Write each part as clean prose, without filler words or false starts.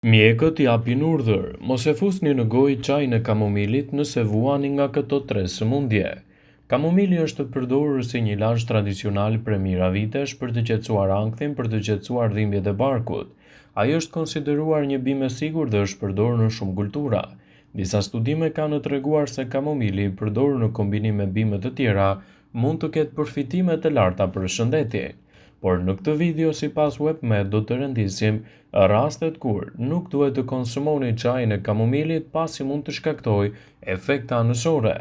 Mjekët japin urdhër, mos e fusni në gojë çajin e kamomilit nëse vuani nga këto 3 sëmundje. Kamomili është përdorur si një ilazh tradicional prej mijëra vitesh për të qetësuar ankthin, për të qetësuar dhimbjet e barkut. Ai është konsideruar një bimë e sigurt dhe është përdorur në shumë kultura. Disa studime kanë treguar se kamomili, përdorur në kombinim me bimë të tjera, mund të ketë përfitime të larta për shëndetin. Por në këtë video, sipas WebMed, do të rendisim rastet kur nuk duhet të konsumoni çajin e kamomilit pasi mund të shkaktojë efekte anësore.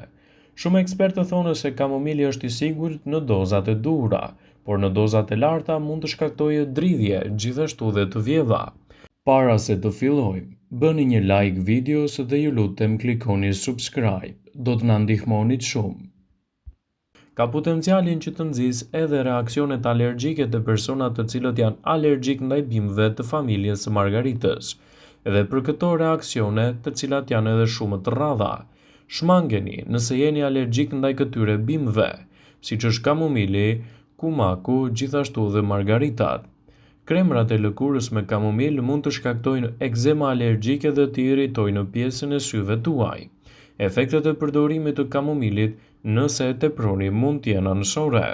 Shumë ekspertë thonë se kamomili është i sigurt në dozat e duhura, por në dozat e larta mund të shkaktojë dridhje, gjithashtu dhe të vjedha. Para se të fillojmë, bëni një like videos dhe ju lutem klikoni subscribe, do të na ndihmonit shumë. Ka potencialin që të nxjisë edhe reaksionet alergjike të personat të cilët janë alergjik ndaj bimëve të familjes së margaritës, edhe për këto reaksione të cilat janë edhe shumë të rralla. Shmangeni nëse jeni alergjik ndaj këtyre bimëve, siç është kamomili, kumaku, gjithashtu dhe margaritat. Kremrat e lëkurës me kamomil mund të shkaktojnë ekzema alergjike dhe të irritojnë pjesën e syve tuaj. Efektet e përdorimit të kamomilit nëse e teproni mund të jenë anësore.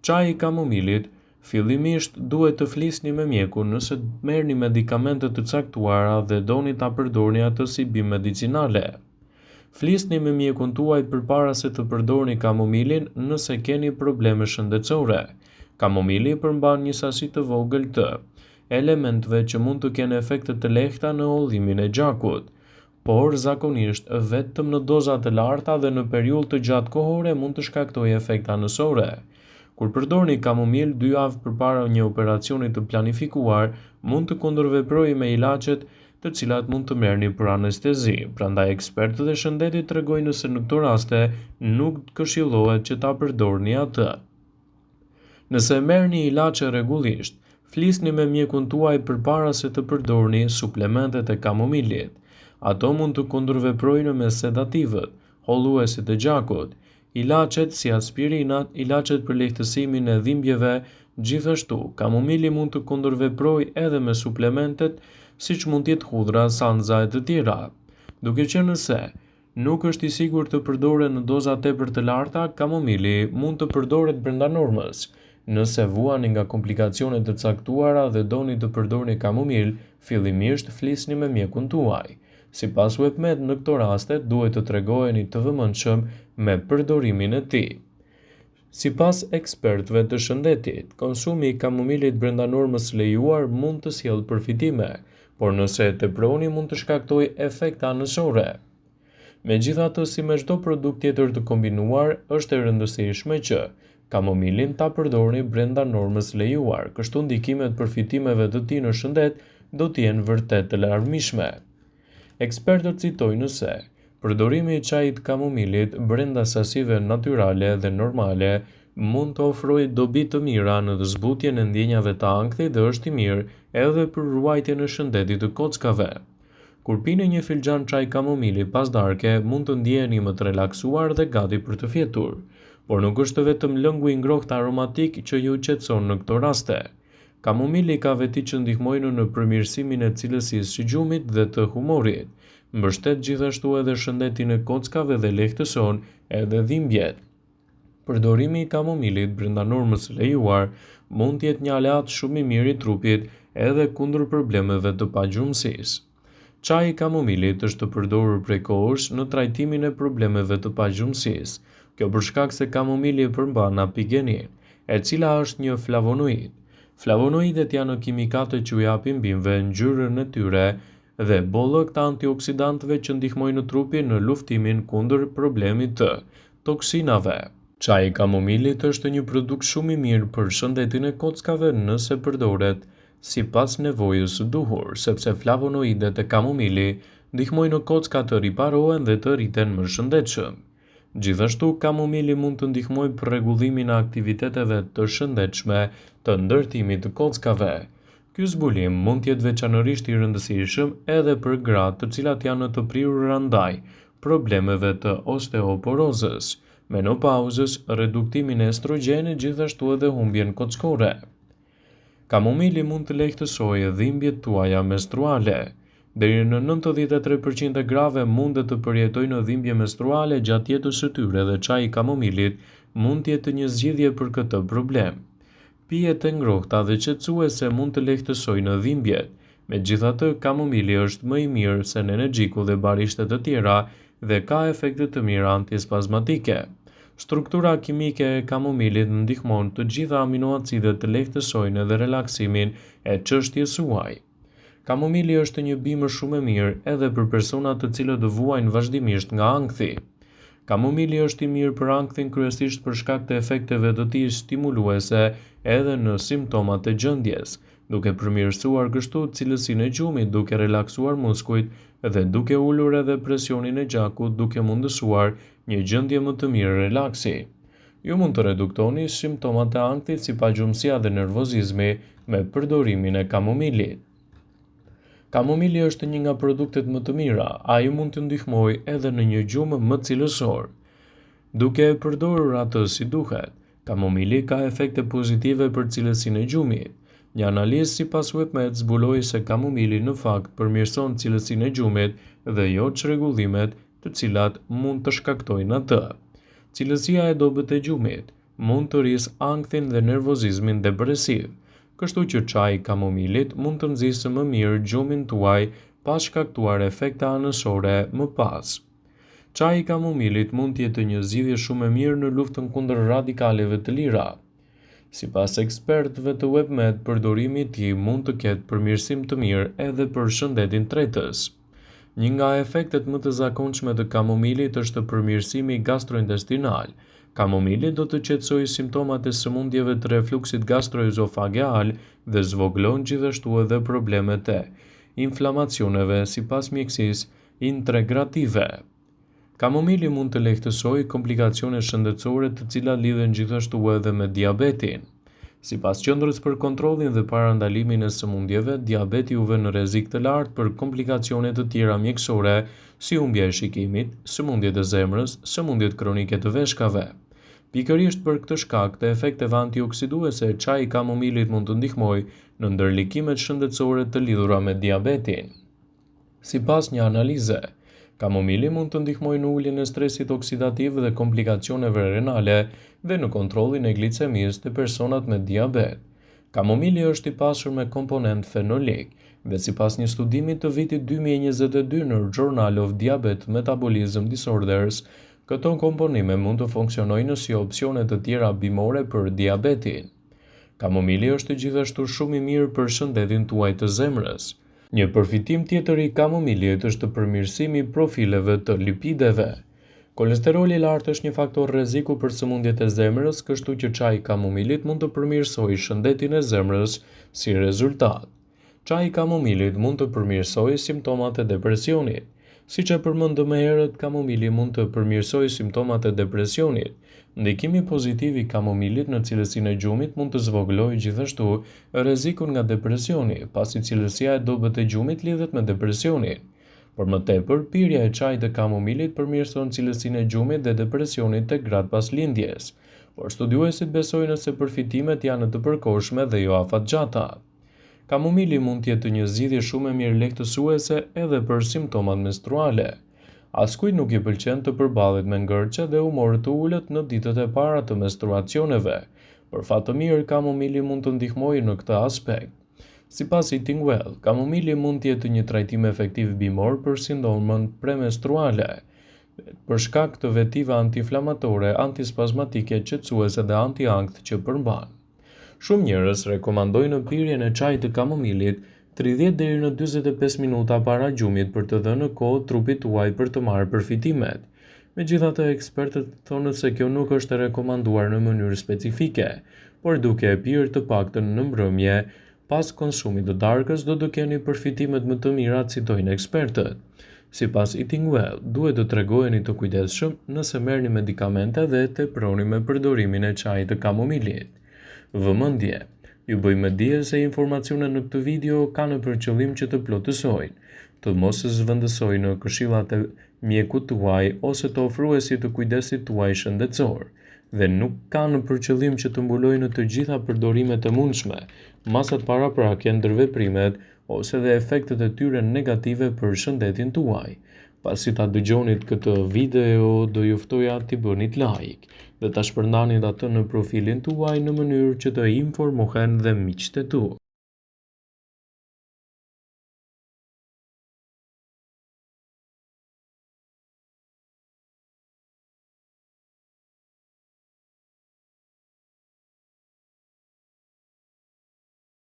Çaji i kamomilit, fillimisht duhet të flisni me mjekun nëse merrni medikamente të caktuara dhe doni ta përdorni atë si bimë medicinale. Flisni me mjekun tuaj përpara se të përdorni kamomilin nëse keni probleme shëndetësore. Kamomili përmban një sasi të vogël të elementëve që mund të kenë efekte të lehta në hollimin e gjakut, por zakonisht vetëm në doza të larta dhe në periudhë të gjatë kohore mund të shkaktojë efekte anësore. Kur përdorni kamomil 2 javë përpara një operacioni të planifikuar, mund të kundërveprojë me ilaçet të cilat mund të merrni për anestezi. Prandaj ekspertët e shëndetit tregojnë se në këto raste nuk këshillohet që ta përdorni atë. Nëse merrni ilaçe rregullisht, flisni me mjekun tuaj përpara se të përdorni suplementet e kamomilit. Ato mund të kundërveprojnë me sedativët, holluesit e gjakut, ilaçet si aspirinat, ilaçet për lehtësimin e dhimbjeve, gjithashtu kamomili mund të kundërveprojë edhe me suplementet siç mund të jetë hudhra, sanza e të tjera. Duke qenë se nuk është i sigurt të përdoret në doza tepër të larta, kamomili mund të përdoret brenda normës. Nëse vuani nga komplikacione të caktuara dhe doni të përdorni kamomil, fillimisht flisni me mjekun tuaj. Sipas WebMed, në këto raste duhet të tregoheni të vëmendshëm me përdorimin e tij. Sipas ekspertëve të shëndetit, konsumi i kamomilit brenda normës së lejuar mund të sjellë përfitime, por nëse e teproni mund të shkaktojë efekte anësore. Megjithatë, si me çdo produkt tjetër të kombinuar, është e rëndësishme që kamomilin ta përdorni brenda normës së lejuar, kështu ndikimet përfitimeve të tij në shëndet do të jenë vërtet të larmishme. Ekspertët citojnë se përdorimi i çajit kamomilit brenda sasive natyrale dhe normale mund të ofrojë dobi të mira në të zbutjen e ndjenjave të ankthit dhe është i mirë edhe për ruajtjen e shëndetit të kockave. Kur pini një filxhan çaj kamomili pas darke, mund të ndjeheni më të relaksuar dhe gati për të fjetur, por nuk është vetëm lëngu i ngrohtë aromatik që ju qetëson në këto raste. Kamomili ka veti që ndihmojnë në përmirësimin e cilësisë së gjumit dhe të humorit, mbështet gjithashtu edhe shëndetin e kockave dhe lehtëson edhe dhimbjet. Përdorimi i kamomilit brenda normës së lejuar mund të jetë një aleat shumë i mirë i trupit edhe kundër problemeve të pagjumësisë. Çaji i kamomilit është përdorur prej kohësh në trajtimin e problemeve të pagjumësisë. Kjo për shkak se kamomili përmban apigenin, e cila është një flavonoid. Flavonoidet janë kimikate që u japin bimëve ngjyrën e tyre dhe bollëk të antioksidantëve që ndihmojnë trupin në luftimin kundër problemit të toksinave. Çaji i kamomilit është një produkt shumë i mirë për shëndetin e kockave nëse përdoret sipas nevojës së duhur, sepse flavonoidet e kamomili ndihmojnë kockat të riparohen dhe të rriten më shëndetshëm. Gjithashtu, kamomili mund të ndihmojë për rregullimin e aktiviteteve të shëndetshme të ndërtimit të kockave. Ky zbulim mund të jetë veçanërisht i rëndësishëm edhe për gratë të cilat janë të prirura ndaj problemeve të osteoporozës, menopauzës, reduktimin e estrogjenit, gjithashtu edhe humbjen kockore. Kamomili mund të lehtësojë dhimbjet tuaja menstruale. Deri në 93% e grave mundet të përjetojnë në dhimbje menstruale gjatë jetës së tyre dhe çaji i kamomilit mund të jetë një zgjidhje për këtë problem. Pijet e ngrohta dhe qetësuese mund të lehtësojnë dhimbjet. Megjithatë, kamomili është më i mirë se energjiku dhe barishtet të tjera dhe ka efekte të mira antispazmatike. Struktura kimike e kamomilit ndihmon të gjitha aminoacidet të lehtësojnë edhe relaksimin e çështjes së huaj. Kamomili është një bimë shumë e mirë edhe për persona të cilët vuajnë vazhdimisht nga ankthi. Kamomili është i mirë për ankthin kryesisht për shkak të efekteve të tij stimuluese edhe në simptomat e gjendjes, duke përmirësuar kështu cilësinë e gjumit, duke relaksuar muskujt dhe duke ulur edhe presionin e gjakut, duke mundësuar një gjendje më të mirë relaksi. Ju mund të reduktoni simptomat e ankthit si pagjumësia dhe nervozizmi me përdorimin e kamomilit. Kamomili është një nga produktet më të mira, ai mund të ndihmojë edhe në një gjumë më cilësor. Duke e përdorur atë si duhet, kamomili ka efekte pozitive për cilësinë e gjumit. Një analizë sipas WebMed zbuloi se kamomili në fakt përmirëson cilësinë e gjumit dhe jo çrregullimet të cilat mund të shkaktojnë atë. Cilësia e dobët e gjumit mund të rrisë ankthin dhe nervozizmin depresiv. Kështu që çaji i kamomilit mund të nxjisë më mirë gjumin tuaj pa shkaktuar efekte anësore më pas. Çaji i kamomilit mund të jetë një zgjidhje shumë e mirë në luftën kundër radikaleve të lira. Sipas ekspertëve të WebMed, përdorimi i tij mund të ketë përmirësim të mirë edhe për shëndetin tretës. Një nga efektet më të zakonshme të kamomilit është përmirësimi gastrointestinal. Kamomili do të qetësojë simptomat e sëmundjeve të refluksit gastroezofageal dhe zvogëlon gjithashtu edhe problemet e inflamacioneve sipas mjekësisë integrative. Kamomili mund të lehtësojë komplikacione shëndetësore të cilat lidhen gjithashtu edhe me diabetin. Sipas Qendrës për Kontrollin dhe Parandalimin e Sëmundjeve, diabeti u vë në rrezik të lartë për komplikacione të tjera mjekësore, si humbja e shikimit, sëmundjet e zemrës, sëmundjet kronike të veshkave. Pikërisht për këtë shkak, të efekteve antioksiduese, çaji i kamomilit mund të ndihmojë në ndërlikimet shëndetësore të lidhura me diabetin. Sipas një analize, kamomili mund të ndihmojë në uljen e stresit oksidativ dhe komplikacioneve renale dhe në kontrollin e glicemisë të personat me diabet. Kamomili është i pasur me komponent fenolik dhe sipas një studimi të vitit 2022 në Journal of Diabetes Metabolism Disorders, këto komponime mund të funksionojnë si opsione të tjera bimore për diabetin. Kamomili është gjithashtu shumë i mirë për shëndetin tuaj të zemrës. Një përfitim tjetër i kamomilit është përmirësimi i profileve të lipideve. Kolesteroli i lartë është një faktor rreziku për sëmundjet e zemrës, kështu që çaji i kamomilit mund të përmirësojë shëndetin e zemrës si rezultat. Çaji i kamomilit mund të përmirësojë simptomat e depresionit. Siç e përmendëm më herët, kamomili mund të përmirësojë simptomat e depresionit. Ndikimi pozitiv i kamomilit në cilësinë e gjumit mund të zvogëlojë gjithashtu rrezikun nga depresioni, pasi cilësia e dobët e gjumit lidhet me depresionin. Por më tepër, pirja e çajit të kamomilit përmirëson cilësinë e gjumit dhe depresionit tek gratë pas lindjes, por studiuesit besojnë se përfitimet janë të përkohshme dhe jo afatgjata. Kamomili mund të jetë një zgjidhje shumë e mirë lehtësuese edhe për simptomat menstruale. Askujt nuk i pëlqen të përballet me ngërçe dhe humor të ulët në ditët e para të menstruacioneve. Për fat të mirë, kamomili mund të ndihmojë në këtë aspekt. Sipas Eating Well, kamomili mund të jetë një trajtim efektiv bimor për sindromën premenstruale, për shkak të vetive antiinflamatore, antispazmatike, qetësuese dhe anti-ankth që përmban. Shumë njerëz rekomandojnë pirjen e çajit të kamomilit 30 deri në 45 minuta para gjumit për të dhënë kohë trupit tuaj për të marrë përfitimet. Megjithatë, ekspertët thonë se kjo nuk është e rekomanduar në mënyrë specifike, por duke e pirë të paktën në mbrëmje pas konsumit të darkës do të keni përfitimet më të mira, citojnë ekspertët. Sipas Eating Well, duhet të tregoheni të kujdesshëm nëse merrni medikamente dhe teproni me përdorimin e çajit të kamomilit. Vëmendje. Ju bëjmë dije se informacionet në këtë video kanë për qëllim që të plotësojnë, të mos zhvendësojnë në këshillat e mjekut tuaj ose të ofruesit të kujdesit tuaj shëndetësor, dhe nuk kanë për qëllim që të mbulojnë të gjitha përdorimet e mundshme, masat paraprake, ndërveprimet ose dhe efektet e tyre negative për shëndetin tuaj. Pasi ta dëgjonit këtë video, do ju ftoja t'i bënit like dhe ta shpërndanit atë në profilin tuaj në mënyrë që të informohen dhe miqtë e tu.